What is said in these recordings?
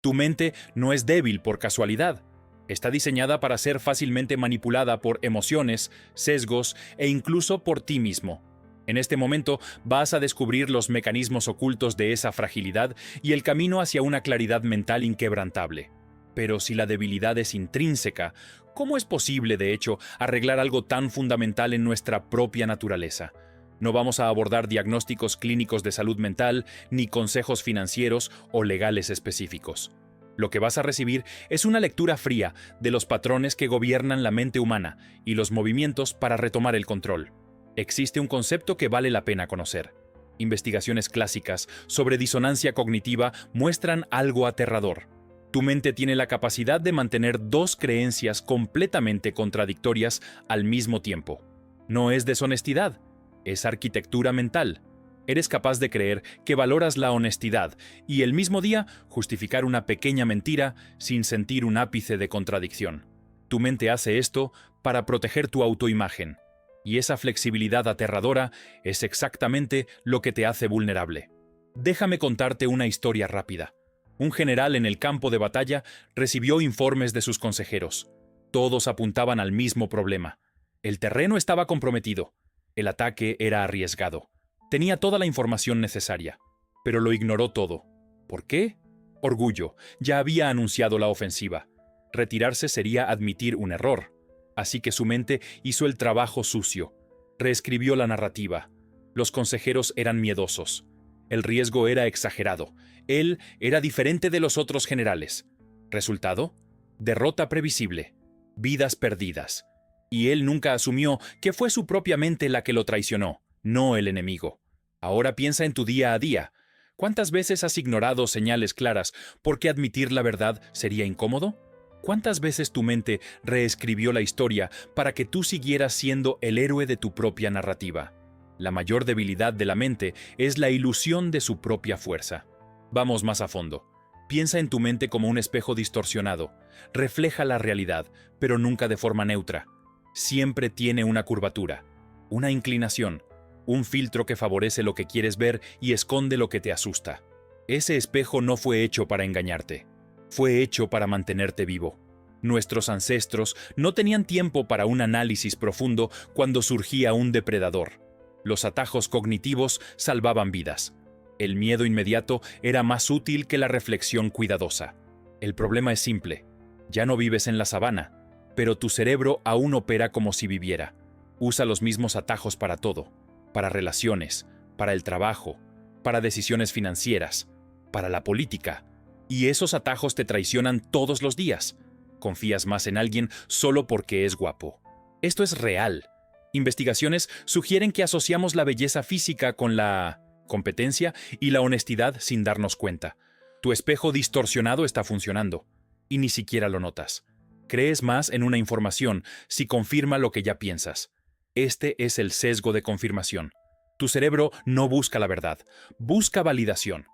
Tu mente no es débil por casualidad. Está diseñada para ser fácilmente manipulada por emociones, sesgos e incluso por ti mismo. En este momento vas a descubrir los mecanismos ocultos de esa fragilidad y el camino hacia una claridad mental inquebrantable. Pero si la debilidad es intrínseca, ¿cómo es posible, de hecho, arreglar algo tan fundamental en nuestra propia naturaleza? No vamos a abordar diagnósticos clínicos de salud mental, ni consejos financieros o legales específicos. Lo que vas a recibir es una lectura fría de los patrones que gobiernan la mente humana y los movimientos para retomar el control. Existe un concepto que vale la pena conocer. Investigaciones clásicas sobre disonancia cognitiva muestran algo aterrador. Tu mente tiene la capacidad de mantener dos creencias completamente contradictorias al mismo tiempo. No es deshonestidad, es arquitectura mental. Eres capaz de creer que valoras la honestidad y el mismo día justificar una pequeña mentira sin sentir un ápice de contradicción. Tu mente hace esto para proteger tu autoimagen. Y esa flexibilidad aterradora es exactamente lo que te hace vulnerable. Déjame contarte una historia rápida. Un general en el campo de batalla recibió informes de sus consejeros. Todos apuntaban al mismo problema. El terreno estaba comprometido. El ataque era arriesgado. Tenía toda la información necesaria, pero lo ignoró todo. ¿Por qué? Orgullo. Ya había anunciado la ofensiva. Retirarse sería admitir un error. Así que su mente hizo el trabajo sucio. Reescribió la narrativa. Los consejeros eran miedosos. El riesgo era exagerado. Él era diferente de los otros generales. ¿Resultado? Derrota previsible. Vidas perdidas. Y él nunca asumió que fue su propia mente la que lo traicionó, no el enemigo. Ahora piensa en tu día a día. ¿Cuántas veces has ignorado señales claras porque admitir la verdad sería incómodo? ¿Cuántas veces tu mente reescribió la historia para que tú siguieras siendo el héroe de tu propia narrativa? La mayor debilidad de la mente es la ilusión de su propia fuerza. Vamos más a fondo. Piensa en tu mente como un espejo distorsionado. Refleja la realidad, pero nunca de forma neutra. Siempre tiene una curvatura, una inclinación, un filtro que favorece lo que quieres ver y esconde lo que te asusta. Ese espejo no fue hecho para engañarte. Fue hecho para mantenerte vivo. Nuestros ancestros no tenían tiempo para un análisis profundo cuando surgía un depredador. Los atajos cognitivos salvaban vidas. El miedo inmediato era más útil que la reflexión cuidadosa. El problema es simple. Ya no vives en la sabana, pero tu cerebro aún opera como si viviera. Usa los mismos atajos para todo. Para relaciones, para el trabajo, para decisiones financieras, para la política. Y esos atajos te traicionan todos los días. Confías más en alguien solo porque es guapo. Esto es real. Investigaciones sugieren que asociamos la belleza física con la competencia y la honestidad sin darnos cuenta. Tu espejo distorsionado está funcionando, y ni siquiera lo notas. Crees más en una información si confirma lo que ya piensas. Este es el sesgo de confirmación. Tu cerebro no busca la verdad, busca validación.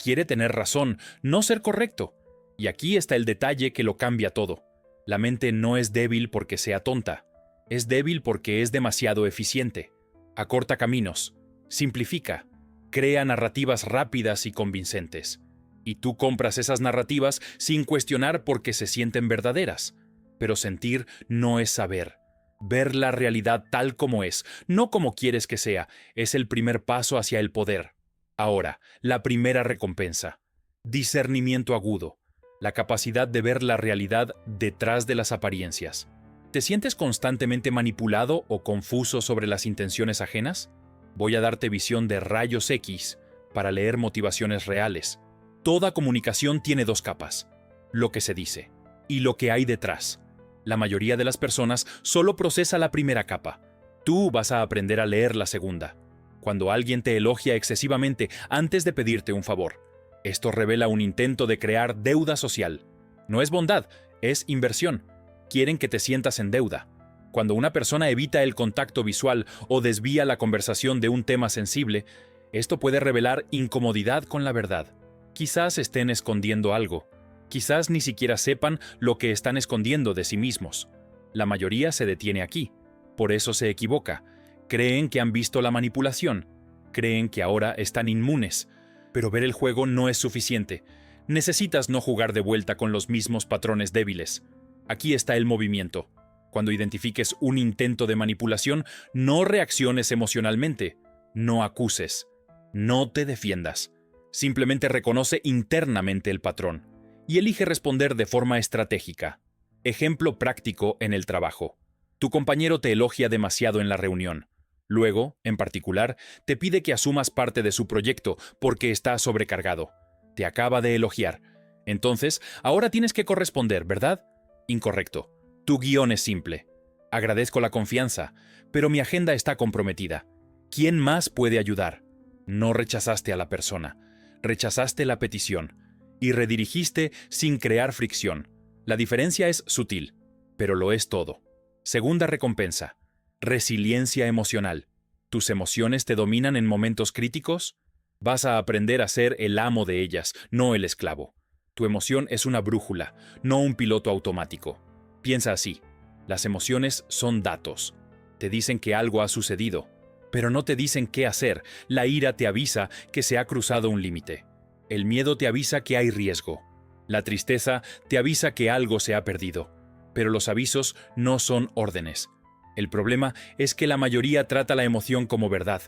Quiere tener razón, no ser correcto. Y aquí está el detalle que lo cambia todo. La mente no es débil porque sea tonta. Es débil porque es demasiado eficiente. Acorta caminos, simplifica, crea narrativas rápidas y convincentes. Y tú compras esas narrativas sin cuestionar porque se sienten verdaderas. Pero sentir no es saber. Ver la realidad tal como es, no como quieres que sea, es el primer paso hacia el poder. Ahora, la primera recompensa. Discernimiento agudo. La capacidad de ver la realidad detrás de las apariencias. ¿Te sientes constantemente manipulado o confuso sobre las intenciones ajenas? Voy a darte visión de rayos X para leer motivaciones reales. Toda comunicación tiene dos capas: lo que se dice y lo que hay detrás. La mayoría de las personas solo procesa la primera capa. Tú vas a aprender a leer la segunda. Cuando alguien te elogia excesivamente antes de pedirte un favor, esto revela un intento de crear deuda social. No es bondad, es inversión. Quieren que te sientas en deuda. Cuando una persona evita el contacto visual o desvía la conversación de un tema sensible, esto puede revelar incomodidad con la verdad. Quizás estén escondiendo algo. Quizás ni siquiera sepan lo que están escondiendo de sí mismos. La mayoría se detiene aquí. Por eso se equivoca. Creen que han visto la manipulación. Creen que ahora están inmunes. Pero ver el juego no es suficiente. Necesitas no jugar de vuelta con los mismos patrones débiles. Aquí está el movimiento. Cuando identifiques un intento de manipulación, no reacciones emocionalmente, no acuses, no te defiendas. Simplemente reconoce internamente el patrón y elige responder de forma estratégica. Ejemplo práctico en el trabajo. Tu compañero te elogia demasiado en la reunión. Luego, en particular, te pide que asumas parte de su proyecto porque está sobrecargado. Te acaba de elogiar. Entonces, ahora tienes que corresponder, ¿verdad? Incorrecto. Tu guión es simple. Agradezco la confianza, pero mi agenda está comprometida. ¿Quién más puede ayudar? No rechazaste a la persona. Rechazaste la petición y redirigiste sin crear fricción. La diferencia es sutil, pero lo es todo. Segunda recompensa. Resiliencia emocional. ¿Tus emociones te dominan en momentos críticos? Vas a aprender a ser el amo de ellas, no el esclavo. Tu emoción es una brújula, no un piloto automático. Piensa así. Las emociones son datos. Te dicen que algo ha sucedido, pero no te dicen qué hacer. La ira te avisa que se ha cruzado un límite. El miedo te avisa que hay riesgo. La tristeza te avisa que algo se ha perdido. Pero los avisos no son órdenes. El problema es que la mayoría trata la emoción como verdad,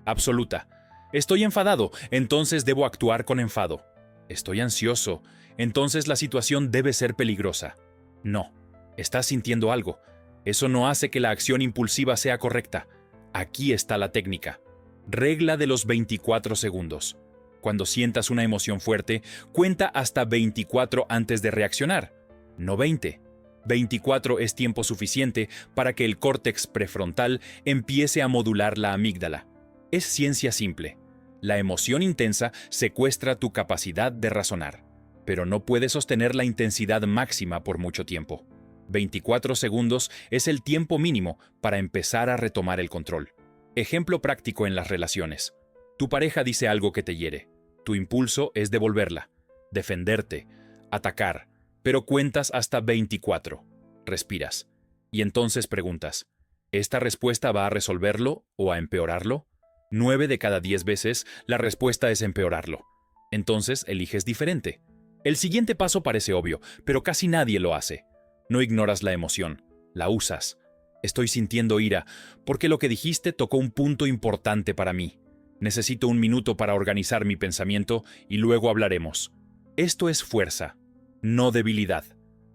absoluta. Estoy enfadado, entonces debo actuar con enfado. Estoy ansioso, entonces la situación debe ser peligrosa. No, estás sintiendo algo. Eso no hace que la acción impulsiva sea correcta. Aquí está la técnica. Regla de los 24 segundos. Cuando sientas una emoción fuerte, cuenta hasta 24 antes de reaccionar, no 20. 24 es tiempo suficiente para que el córtex prefrontal empiece a modular la amígdala. Es ciencia simple. La emoción intensa secuestra tu capacidad de razonar, pero no puedes sostener la intensidad máxima por mucho tiempo. 24 segundos es el tiempo mínimo para empezar a retomar el control. Ejemplo práctico en las relaciones. Tu pareja dice algo que te hiere. Tu impulso es devolverla, defenderte, atacar, pero cuentas hasta 24. Respiras. Y entonces preguntas, ¿esta respuesta va a resolverlo o a empeorarlo? 9 de cada 10 veces la respuesta es empeorarlo. Entonces eliges diferente. El siguiente paso parece obvio, pero casi nadie lo hace. No ignoras la emoción, la usas. Estoy sintiendo ira, porque lo que dijiste tocó un punto importante para mí. Necesito un minuto para organizar mi pensamiento y luego hablaremos. Esto es fuerza, no debilidad.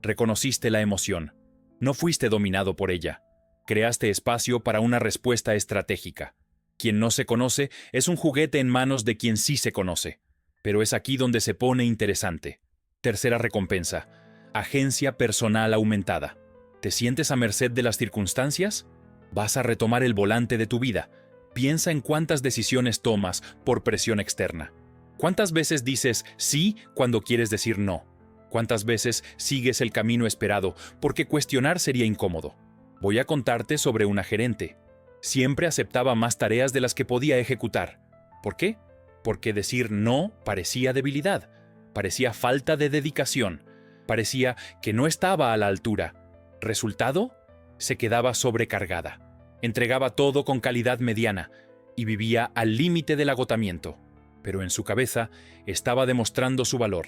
Reconociste la emoción. No fuiste dominado por ella. Creaste espacio para una respuesta estratégica. Quien no se conoce es un juguete en manos de quien sí se conoce. Pero es aquí donde se pone interesante. Tercera recompensa. Agencia personal aumentada. ¿Te sientes a merced de las circunstancias? Vas a retomar el volante de tu vida. Piensa en cuántas decisiones tomas por presión externa. ¿Cuántas veces dices sí cuando quieres decir no? ¿Cuántas veces sigues el camino esperado porque cuestionar sería incómodo? Voy a contarte sobre una gerente. Siempre aceptaba más tareas de las que podía ejecutar. ¿Por qué? Porque decir no parecía debilidad, parecía falta de dedicación, parecía que no estaba a la altura. ¿Resultado? Se quedaba sobrecargada. Entregaba todo con calidad mediana y vivía al límite del agotamiento. Pero en su cabeza estaba demostrando su valor.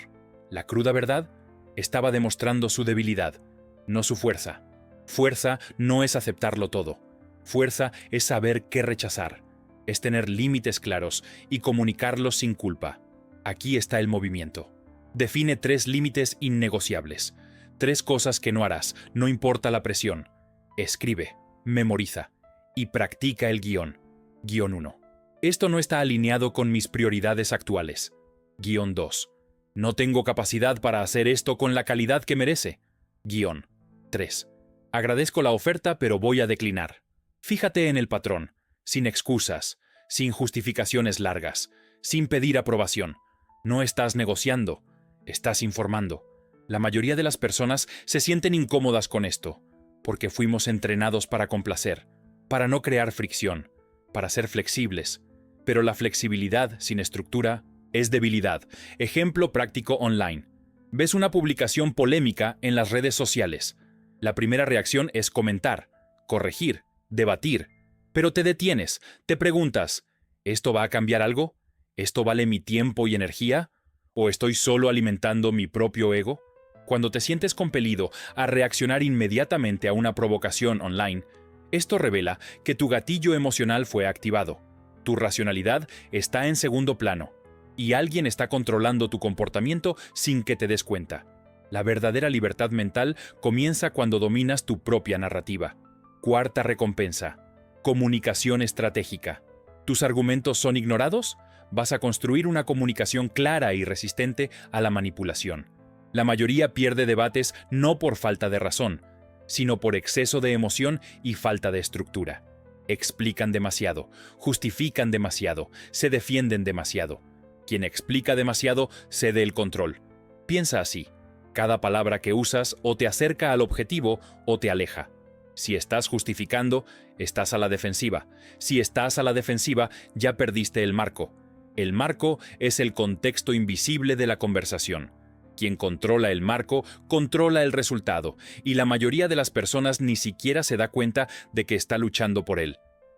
La cruda verdad estaba demostrando su debilidad, no su fuerza. Fuerza no es aceptarlo todo. Fuerza es saber qué rechazar. Es tener límites claros y comunicarlos sin culpa. Aquí está el movimiento. Define 3 límites innegociables. 3 cosas que no harás, no importa la presión. Escribe, memoriza y practica el guión. Guión 1. Esto no está alineado con mis prioridades actuales. Guión 2. No tengo capacidad para hacer esto con la calidad que merece. Guión 3. Agradezco la oferta, pero voy a declinar. Fíjate en el patrón, sin excusas, sin justificaciones largas, sin pedir aprobación. No estás negociando, estás informando. La mayoría de las personas se sienten incómodas con esto, porque fuimos entrenados para complacer, para no crear fricción, para ser flexibles. Pero la flexibilidad sin estructura es debilidad. Ejemplo práctico online. Ves una publicación polémica en las redes sociales. La primera reacción es comentar, corregir, debatir. Pero te detienes, te preguntas, ¿esto va a cambiar algo? ¿Esto vale mi tiempo y energía? ¿O estoy solo alimentando mi propio ego? Cuando te sientes compelido a reaccionar inmediatamente a una provocación online, esto revela que tu gatillo emocional fue activado. Tu racionalidad está en segundo plano, y alguien está controlando tu comportamiento sin que te des cuenta. La verdadera libertad mental comienza cuando dominas tu propia narrativa. Cuarta recompensa: comunicación estratégica. ¿Tus argumentos son ignorados? Vas a construir una comunicación clara y resistente a la manipulación. La mayoría pierde debates no por falta de razón, sino por exceso de emoción y falta de estructura. Explican demasiado, justifican demasiado, se defienden demasiado. Quien explica demasiado cede el control. Piensa así: cada palabra que usas o te acerca al objetivo o te aleja. Si estás justificando, estás a la defensiva. Si estás a la defensiva, ya perdiste el marco. El marco es el contexto invisible de la conversación. Quien controla el marco, controla el resultado, y la mayoría de las personas ni siquiera se da cuenta de que está luchando por él.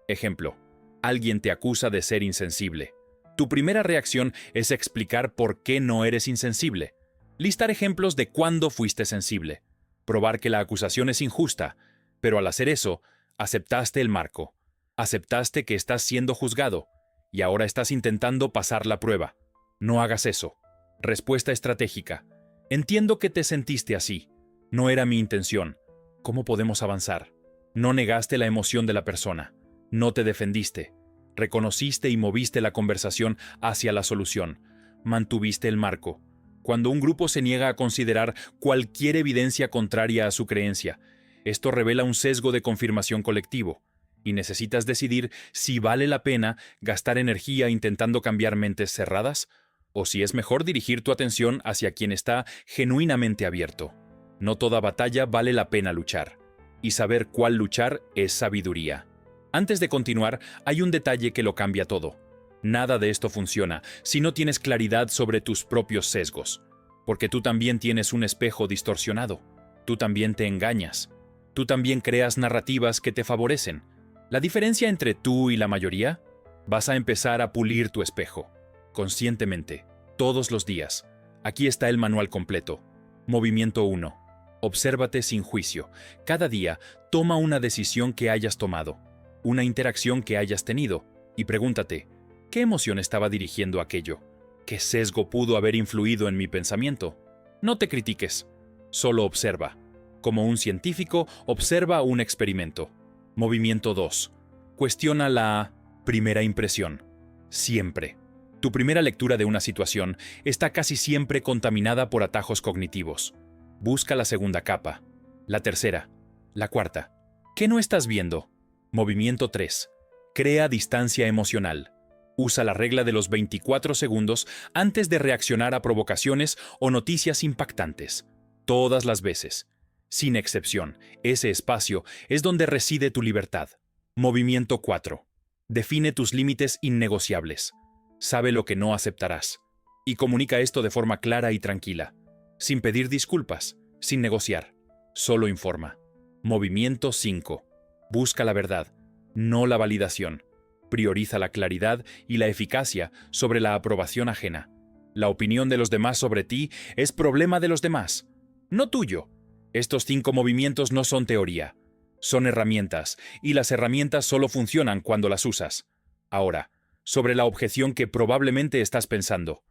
Ejemplo: alguien te acusa de ser insensible. Tu primera reacción es explicar por qué no eres insensible. Listar ejemplos de cuándo fuiste sensible. Probar que la acusación es injusta, pero al hacer eso, aceptaste el marco. Aceptaste que estás siendo juzgado, y ahora estás intentando pasar la prueba. No hagas eso. Respuesta estratégica: entiendo que te sentiste así. No era mi intención. ¿Cómo podemos avanzar? No negaste la emoción de la persona. No te defendiste. Reconociste y moviste la conversación hacia la solución. Mantuviste el marco. Cuando un grupo se niega a considerar cualquier evidencia contraria a su creencia, esto revela un sesgo de confirmación colectivo, y necesitas decidir si vale la pena gastar energía intentando cambiar mentes cerradas, o si es mejor dirigir tu atención hacia quien está genuinamente abierto. No toda batalla vale la pena luchar, y saber cuál luchar es sabiduría. Antes de continuar, hay un detalle que lo cambia todo. Nada de esto funciona si no tienes claridad sobre tus propios sesgos, porque tú también tienes un espejo distorsionado. Tú también te engañas. Tú también creas narrativas que te favorecen. La diferencia entre tú y la mayoría: vas a empezar a pulir tu espejo, conscientemente, todos los días. Aquí está el manual completo. Movimiento 1. Obsérvate sin juicio. Cada día, toma una decisión que hayas tomado, una interacción que hayas tenido, y pregúntate: ¿qué emoción estaba dirigiendo aquello? ¿Qué sesgo pudo haber influido en mi pensamiento? No te critiques, solo observa. Como un científico, observa un experimento. Movimiento 2. Cuestiona la primera impresión. Siempre. Tu primera lectura de una situación está casi siempre contaminada por atajos cognitivos. Busca la segunda capa, la tercera, la cuarta. ¿Qué no estás viendo? Movimiento 3. Crea distancia emocional. Usa la regla de los 24 segundos antes de reaccionar a provocaciones o noticias impactantes. Todas las veces. Sin excepción, ese espacio es donde reside tu libertad. Movimiento 4. Define tus límites innegociables. Sabe lo que no aceptarás. Y comunica esto de forma clara y tranquila. Sin pedir disculpas, sin negociar. Solo informa. Movimiento 5. Busca la verdad, no la validación. Prioriza la claridad y la eficacia sobre la aprobación ajena. La opinión de los demás sobre ti es problema de los demás, no tuyo. Estos 5 movimientos no son teoría. Son herramientas, y las herramientas solo funcionan cuando las usas. Ahora, sobre la objeción que probablemente estás pensando.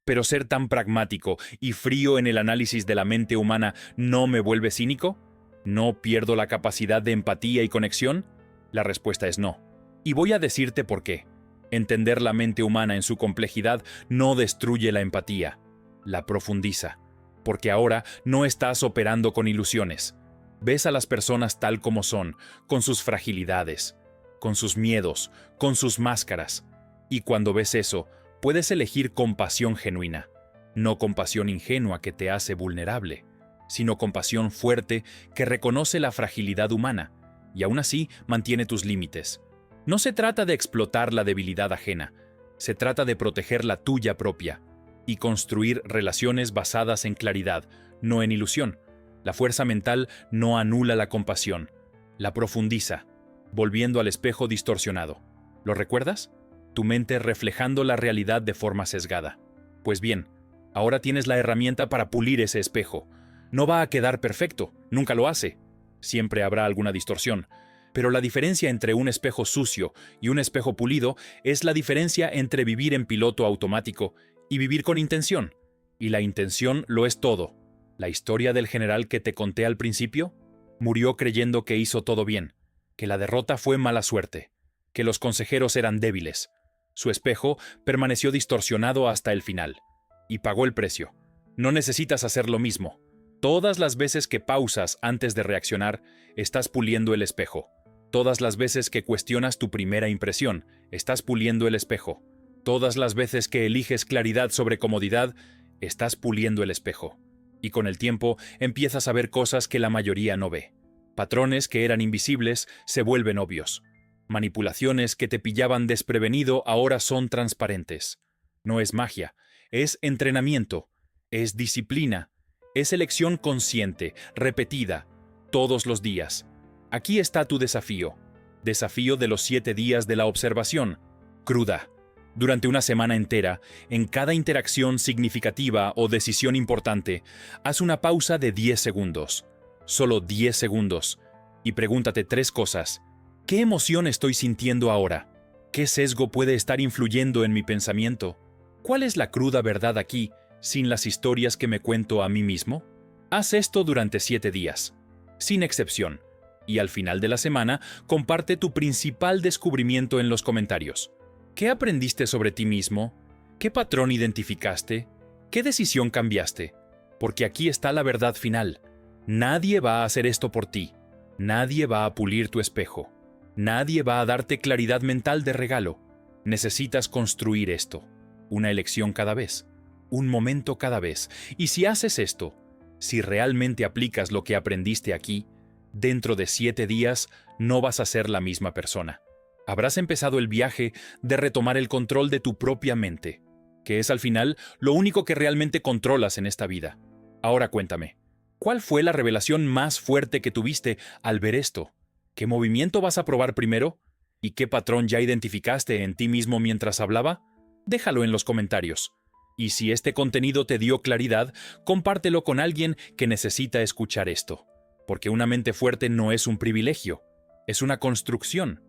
¿Pero ser tan pragmático y frío en el análisis de la mente humana no me vuelve cínico? ¿No pierdo la capacidad de empatía y conexión? La respuesta es no. Y voy a decirte por qué. Entender la mente humana en su complejidad no destruye la empatía, la profundiza. Porque ahora no estás operando con ilusiones. Ves a las personas tal como son, con sus fragilidades, con sus miedos, con sus máscaras. Y cuando ves eso, puedes elegir compasión genuina, no compasión ingenua que te hace vulnerable, sino compasión fuerte que reconoce la fragilidad humana y aún así mantiene tus límites. No se trata de explotar la debilidad ajena, se trata de proteger la tuya propia y construir relaciones basadas en claridad, no en ilusión. La fuerza mental no anula la compasión, la profundiza, volviendo al espejo distorsionado. ¿Lo recuerdas? Tu mente reflejando la realidad de forma sesgada. Pues bien, Ahora tienes la herramienta para pulir ese espejo. No va a quedar perfecto, nunca lo hace. Siempre habrá alguna distorsión. Pero la diferencia entre un espejo sucio y un espejo pulido es la diferencia entre vivir en piloto automático y vivir con intención. Y la intención lo es todo. La historia del general que te conté al principio murió creyendo que hizo todo bien, que la derrota fue mala suerte, que los consejeros eran débiles. Su espejo permaneció distorsionado hasta el final. Y pagó el precio. No necesitas hacer lo mismo. Todas las veces que pausas antes de reaccionar, estás puliendo el espejo. Todas las veces que cuestionas tu primera impresión, estás puliendo el espejo. Todas las veces que eliges claridad sobre comodidad, estás puliendo el espejo. Y con el tiempo empiezas a ver cosas que la mayoría no ve. Patrones que eran invisibles se vuelven obvios. Manipulaciones que te pillaban desprevenido ahora son transparentes. No es magia, es entrenamiento, es disciplina, es elección consciente, repetida, todos los días. Aquí está tu desafío. Desafío de los 7 días de la observación. Cruda. Durante una semana entera, en cada interacción significativa o decisión importante, haz una pausa de 10 segundos. Solo 10 segundos. Y pregúntate 3 cosas. ¿Qué emoción estoy sintiendo ahora? ¿Qué sesgo puede estar influyendo en mi pensamiento? ¿Cuál es la cruda verdad aquí, sin las historias que me cuento a mí mismo? Haz esto durante 7 días, sin excepción. Y al final de la semana, comparte tu principal descubrimiento en los comentarios. ¿Qué aprendiste sobre ti mismo? ¿Qué patrón identificaste? ¿Qué decisión cambiaste? Porque aquí está la verdad final. Nadie va a hacer esto por ti. Nadie va a pulir tu espejo. Nadie va a darte claridad mental de regalo. Necesitas construir esto. Una elección cada vez. Un momento cada vez. Y si haces esto, si realmente aplicas lo que aprendiste aquí, dentro de 7 días no vas a ser la misma persona. Habrás empezado el viaje de retomar el control de tu propia mente, que es al final lo único que realmente controlas en esta vida. Ahora cuéntame, ¿cuál fue la revelación más fuerte que tuviste al ver esto? ¿Qué movimiento vas a probar primero? ¿Y qué patrón ya identificaste en ti mismo mientras hablaba? Déjalo en los comentarios. Y si este contenido te dio claridad, compártelo con alguien que necesita escuchar esto. Porque una mente fuerte no es un privilegio, es una construcción.